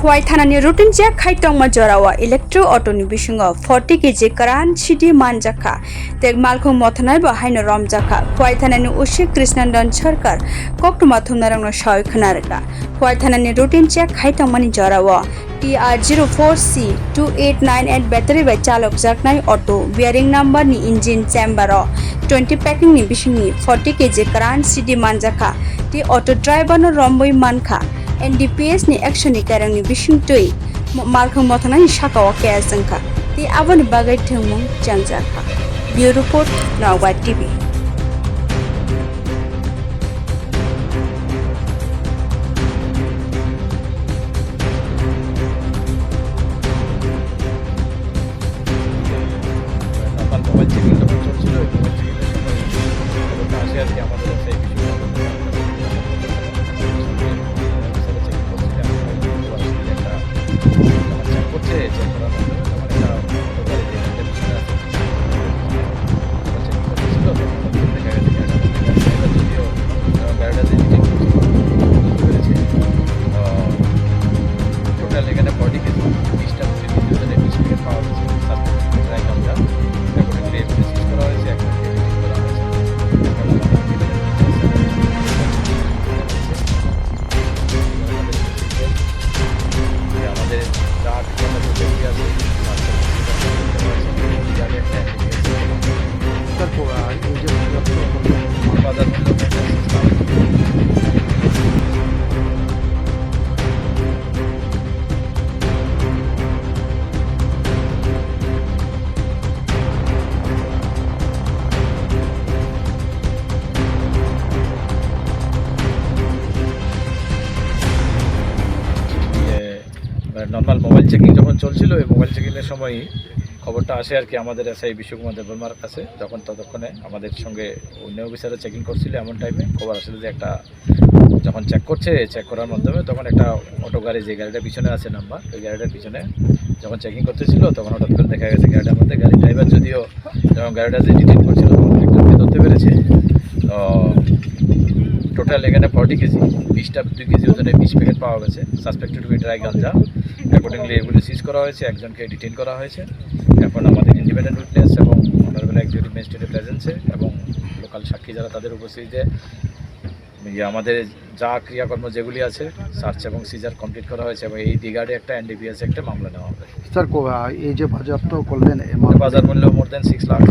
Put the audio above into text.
Huai Thanani routine check Haitongma Jorawa electro auto ni bisingo 40 kg Karan City Manjaka Teg Malkhung Mothanai ba Haino Romjaka Huai Thanani Ushi Krishnandan Sarkar Koktuma Thumnarang no Shoy Khanarka Huai Thanani routine check Haitongma ni Jorawa TR04C 2898 battery by Chalok Jaknai auto bearing number ni engine chamber 20 packing ni bisingi 40 kg Karan City Manjaka the auto driver no Romboi Manka NDPS ni action ni karang ni bising tui malkhang mothana ni shakawa kaya sangka ti abon bagai thengmung jangjaka Bureau Report Nawat TV normal mobile checking যখন চলছিল এই mobile চেকিংয়ের সময় খবরটা আসে আর কি আমাদের SI Biswakumar দেববর্মার কাছে যখন ততক্ষণে আমাদের সঙ্গে অন্য অফিসাররা চেকিং করছিল এমন টাইমে খবর আসলে যে একটা যখন চেক করার মাধ্যমে তখন একটা অটো গাড়ি যে গাড়িটার পিছনে আছে নাম্বার ওই গাড়িটার পিছনে যখন চেকিং করতেছিল তখন হঠাৎ করে দেখা গেছে গাড়িটার মধ্যে গাড়ি ড্রাইভার যদিও যখন গাড়িটা যে ডিটেন করছিল তখন একজনকে ধরতে পেরেছে তো টোটাল এখানে 40 কেজি 2 কেজি ওজনের 20 প্যাকেট পাওয়া গেছে suspected with dry ganja accordingly এগুলি সিজ করা হয়েছে একজনকে ডিটেন করা হয়েছে এখন আমাদের ইন্ডিপেন্ডেন্ট উইটনেস এবং অনারেবল এক্সিকিউটিভ ম্যাজিস্ট্রেটের প্রেজেন্সে এবং লোকাল সাক্ষী যারা তাদের উপস্থিতিতে আমাদের যা ক্রিয়াকর্ম যেগুলি আছে সার্চ এবং সিজার কমপ্লিট করা হয়েছে এবং এই দিগার্ডে একটা এনডিপিএস একটা মামলা নেওয়া হবে স্যার এই যে বাজেয়াপ্ত করলেন বাজার মূল্য মোর দেন 6 লাখ